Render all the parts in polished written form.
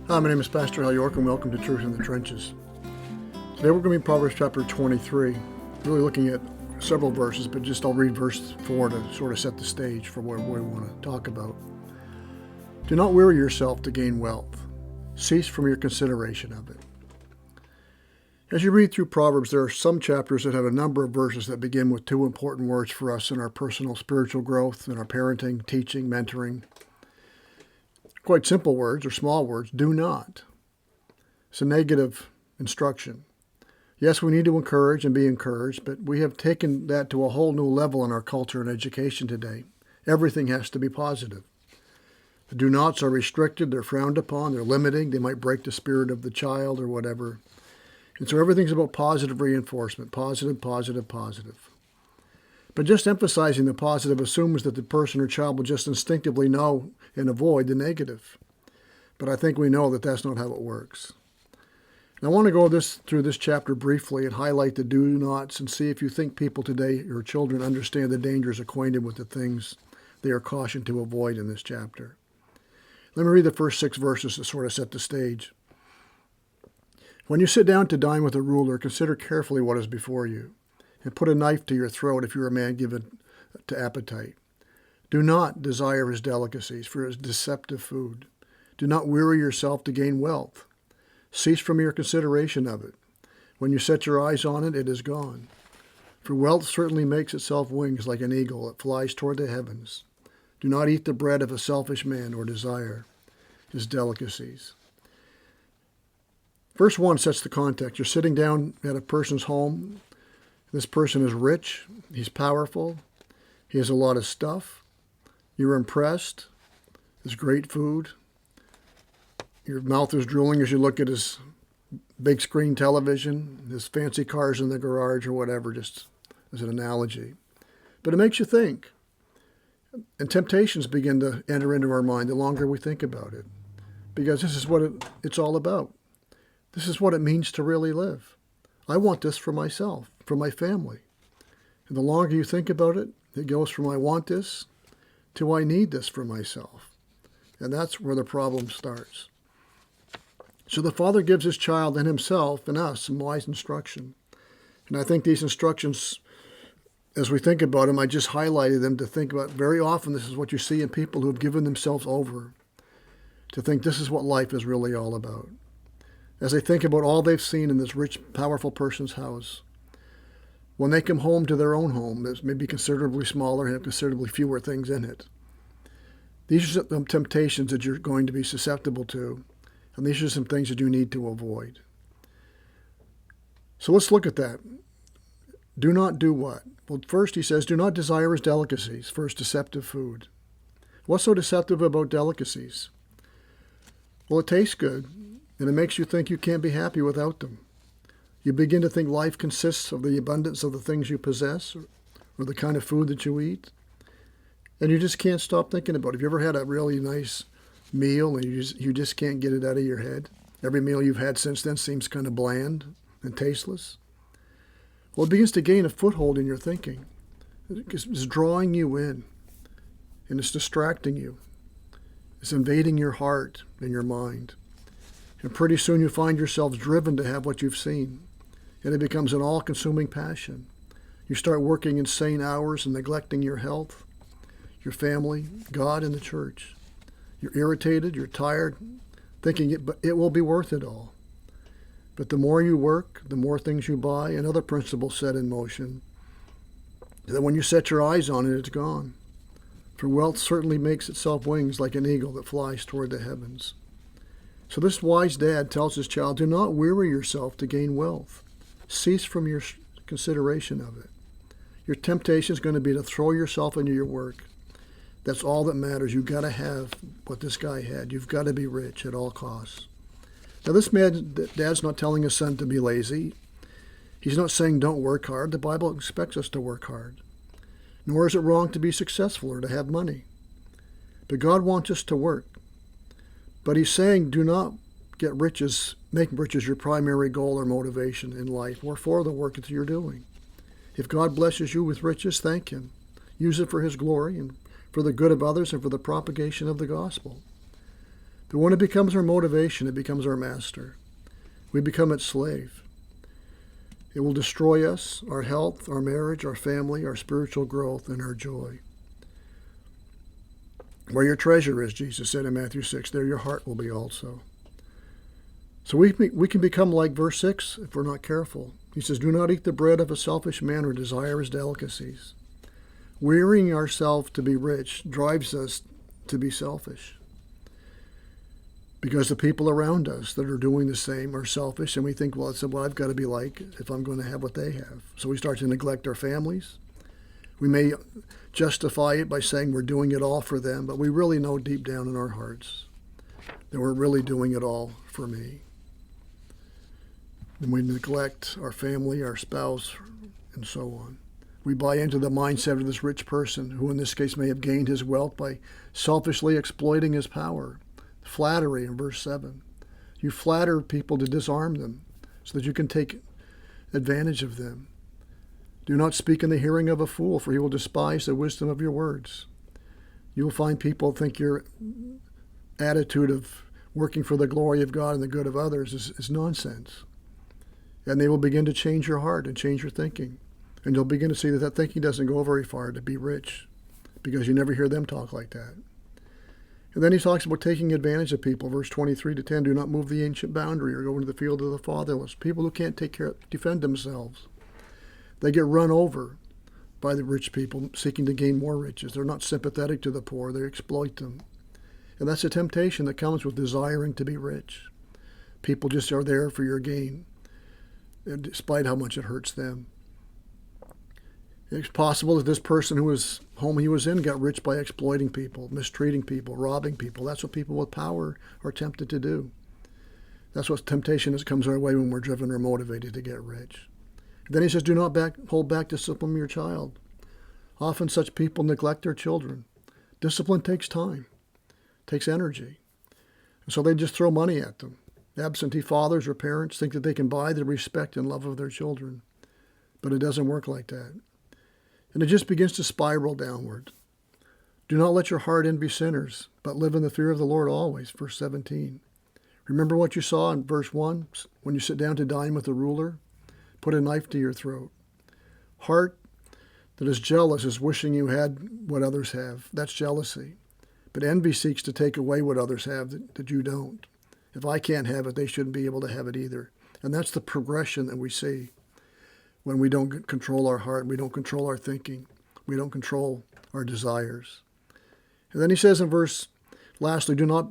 Hi, my name is Pastor Hal York, and welcome to Truth in the Trenches. Today we're going to be in Proverbs chapter 23, really looking at several verses, but I'll read verse 4 to sort of set the stage for what we want to talk about. Do not weary yourself to gain wealth. Cease from your consideration of it. As you read through Proverbs, there are some chapters that have a number of verses that begin with two important words for us in our personal spiritual growth, in our parenting, teaching, mentoring. Quite simple words or small words, do not. It's a negative instruction. Yes, we need to encourage and be encouraged, but we have taken that to a whole new level in our culture and education today. Everything has to be positive. The do nots are restricted, they're frowned upon, they're limiting, they might break the spirit of the child or whatever. And so everything's about positive reinforcement, positive, positive, positive. But just emphasizing the positive assumes that the person or child will just instinctively know and avoid the negative. But I think we know that that's not how it works. And I want to go through this chapter briefly and highlight the do nots and see if you think people today, your children, understand the dangers acquainted with the things they are cautioned to avoid in this chapter. Let me read the first 6 verses to sort of set the stage. When you sit down to dine with a ruler, consider carefully what is before you, and put a knife to your throat if you are a man given to appetite. Do not desire his delicacies, for it is deceptive food. Do not weary yourself to gain wealth. Cease from your consideration of it. When you set your eyes on it, it is gone. For wealth certainly makes itself wings like an eagle. It flies toward the heavens. Do not eat the bread of a selfish man or desire his delicacies. Verse 1 sets the context. You're sitting down at a person's home. This person is rich, he's powerful, he has a lot of stuff. You're impressed, there's great food. Your mouth is drooling as you look at his big screen television, his fancy cars in the garage or whatever, just as an analogy. But it makes you think. And temptations begin to enter into our mind the longer we think about it. Because this is what it's all about. This is what it means to really live. I want this for myself, for my family. And the longer you think about it, it goes from I want this to I need this for myself. And that's where the problem starts. So the father gives his child and himself and us some wise instruction. And I think these instructions, as we think about them, I just highlighted them to think about very often this is what you see in people who have given themselves over to think this is what life is really all about. As they think about all they've seen in this rich, powerful person's house, when they come home to their own home, that's maybe considerably smaller and have considerably fewer things in it. These are some temptations that you're going to be susceptible to, and these are some things that you need to avoid. So let's look at that. Do not do what? Well, first he says, do not desire his delicacies, for his deceptive food. What's so deceptive about delicacies? Well, it tastes good. And it makes you think you can't be happy without them. You begin to think life consists of the abundance of the things you possess or the kind of food that you eat. And you just can't stop thinking about it. Have you ever had a really nice meal and you just can't get it out of your head? Every meal you've had since then seems kind of bland and tasteless. Well, it begins to gain a foothold in your thinking. It's drawing you in, and it's distracting you. It's invading your heart and your mind. And pretty soon you find yourselves driven to have what you've seen. And it becomes an all-consuming passion. You start working insane hours and neglecting your health, your family, God, and the church. You're irritated, you're tired, thinking it will be worth it all. But the more you work, the more things you buy, and other principles set in motion, that when you set your eyes on it, it's gone. For wealth certainly makes itself wings like an eagle that flies toward the heavens. So this wise dad tells his child, do not weary yourself to gain wealth. Cease from your consideration of it. Your temptation is going to be to throw yourself into your work. That's all that matters. You've got to have what this guy had. You've got to be rich at all costs. Now this dad's not telling his son to be lazy. He's not saying don't work hard. The Bible expects us to work hard. Nor is it wrong to be successful or to have money. But God wants us to work. But he's saying do not make riches your primary goal or motivation in life or for the work that you're doing. If God blesses you with riches, thank him. Use it for his glory and for the good of others and for the propagation of the gospel. But when it becomes our motivation, it becomes our master. We become its slave. It will destroy us, our health, our marriage, our family, our spiritual growth, and our joy. Where your treasure is, Jesus said in Matthew 6, there your heart will be also. So we can become like verse 6 if we're not careful. He says, do not eat the bread of a selfish man or desire his delicacies. Wearying ourselves to be rich drives us to be selfish. Because the people around us that are doing the same are selfish, and we think, well, it's what I've got to be like if I'm going to have what they have. So we start to neglect our families. We may justify it by saying we're doing it all for them, but we really know deep down in our hearts that we're really doing it all for me. And we neglect our family, our spouse, and so on. We buy into the mindset of this rich person who in this case may have gained his wealth by selfishly exploiting his power. Flattery in verse 7. You flatter people to disarm them so that you can take advantage of them. Do not speak in the hearing of a fool, for he will despise the wisdom of your words. You will find people think your attitude of working for the glory of God and the good of others is nonsense. And they will begin to change your heart and change your thinking. And you'll begin to see that thinking doesn't go very far to be rich, because you never hear them talk like that. And then he talks about taking advantage of people. Verse 23 to 10, do not move the ancient boundary or go into the field of the fatherless. People who can't defend themselves. They get run over by the rich people seeking to gain more riches. They're not sympathetic to the poor. They exploit them. And that's a temptation that comes with desiring to be rich. People just are there for your gain, despite how much it hurts them. It's possible that this person who was home he was in got rich by exploiting people, mistreating people, robbing people. That's what people with power are tempted to do. That's what temptation is comes our way when we're driven or motivated to get rich. Then he says, do not hold back discipline from your child. Often such people neglect their children. Discipline takes time, takes energy. And so they just throw money at them. Absentee fathers or parents think that they can buy the respect and love of their children. But it doesn't work like that. And it just begins to spiral downward. Do not let your heart envy sinners, but live in the fear of the Lord always. Verse 17. Remember what you saw in verse 1 when you sit down to dine with the ruler? Put a knife to your throat. Heart that is jealous is wishing you had what others have. That's jealousy. But envy seeks to take away what others have that you don't. If I can't have it, they shouldn't be able to have it either. And that's the progression that we see. When we don't control our heart, we don't control our thinking, we don't control our desires. And then he says in lastly, do not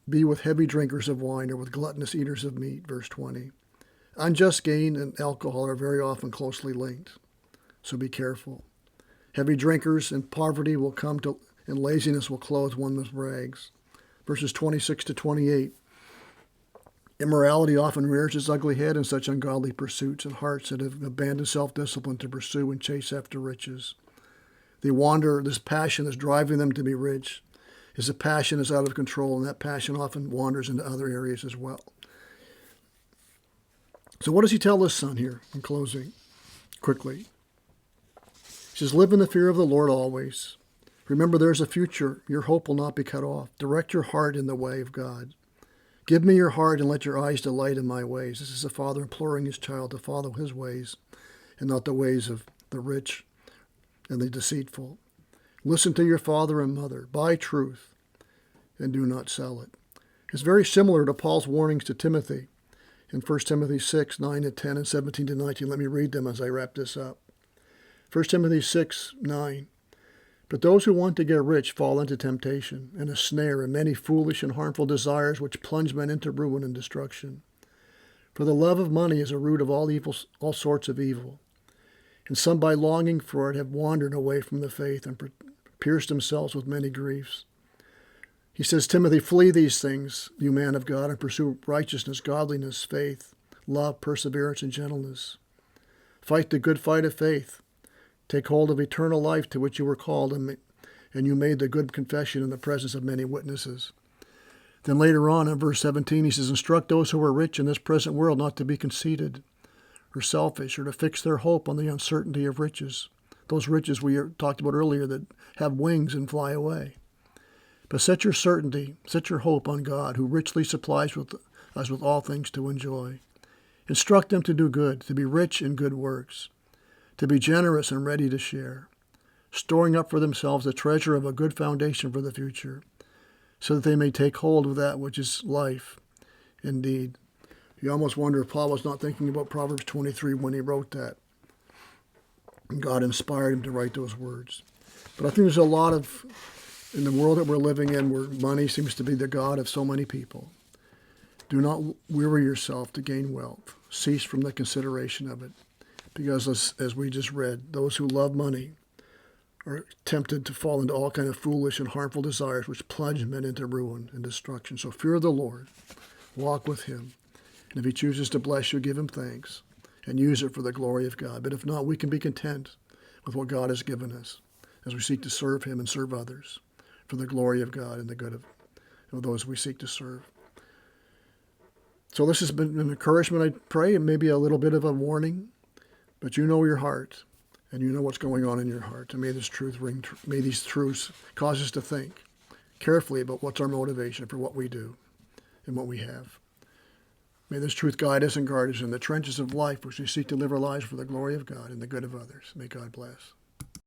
be with heavy drinkers of wine or with gluttonous eaters of meat, verse 20. Unjust gain and alcohol are very often closely linked, so be careful. Heavy drinkers and poverty will come to, and laziness will clothe one with rags. Verses 26 to 28. Immorality often rears its ugly head in such ungodly pursuits and hearts that have abandoned self-discipline to pursue and chase after riches. They wander, this passion that's driving them to be rich is a passion that's out of control, and that passion often wanders into other areas as well. So what does he tell this son here in closing? Quickly. He says, live in the fear of the Lord always. Remember there's a future. Your hope will not be cut off. Direct your heart in the way of God. Give me your heart and let your eyes delight in my ways. This is a father imploring his child to follow his ways and not the ways of the rich and the deceitful. Listen to your father and mother. Buy truth and do not sell it. It's very similar to Paul's warnings to Timothy in 1 Timothy 6, 9 to 10 and 17 to 19. Let me read them as I wrap this up. 1 Timothy 6, 9. But those who want to get rich fall into temptation and a snare and many foolish and harmful desires which plunge men into ruin and destruction. For the love of money is a root of all sorts of evil. And some by longing for it have wandered away from the faith and pierced themselves with many griefs. He says, Timothy, flee these things, you man of God, and pursue righteousness, godliness, faith, love, perseverance, and gentleness. Fight the good fight of faith. Take hold of eternal life to which you were called, and you made the good confession in the presence of many witnesses. Then later on in verse 17, he says, instruct those who are rich in this present world not to be conceited or selfish or to fix their hope on the uncertainty of riches. Those riches we talked about earlier that have wings and fly away. But set your certainty, set your hope on God, who richly supplies us with all things to enjoy. Instruct them to do good, to be rich in good works, to be generous and ready to share, storing up for themselves a treasure of a good foundation for the future, so that they may take hold of that which is life indeed. You almost wonder if Paul was not thinking about Proverbs 23 when he wrote that. And God inspired him to write those words. But I think there's a lot of, in the world that we're living in, where money seems to be the god of so many people. Do not weary yourself to gain wealth. Cease from the consideration of it. Because as we just read, those who love money are tempted to fall into all kind of foolish and harmful desires which plunge men into ruin and destruction. So fear the Lord. Walk with him. And if he chooses to bless you, give him thanks and use it for the glory of God. But if not, we can be content with what God has given us as we seek to serve him and serve others for the glory of God and the good of those we seek to serve. So this has been an encouragement, I pray, and maybe a little bit of a warning, but you know your heart and you know what's going on in your heart. And may these truths cause us to think carefully about what's our motivation for what we do and what we have. May this truth guide us and guard us in the trenches of life, which we seek to live our lives for the glory of God and the good of others. May God bless.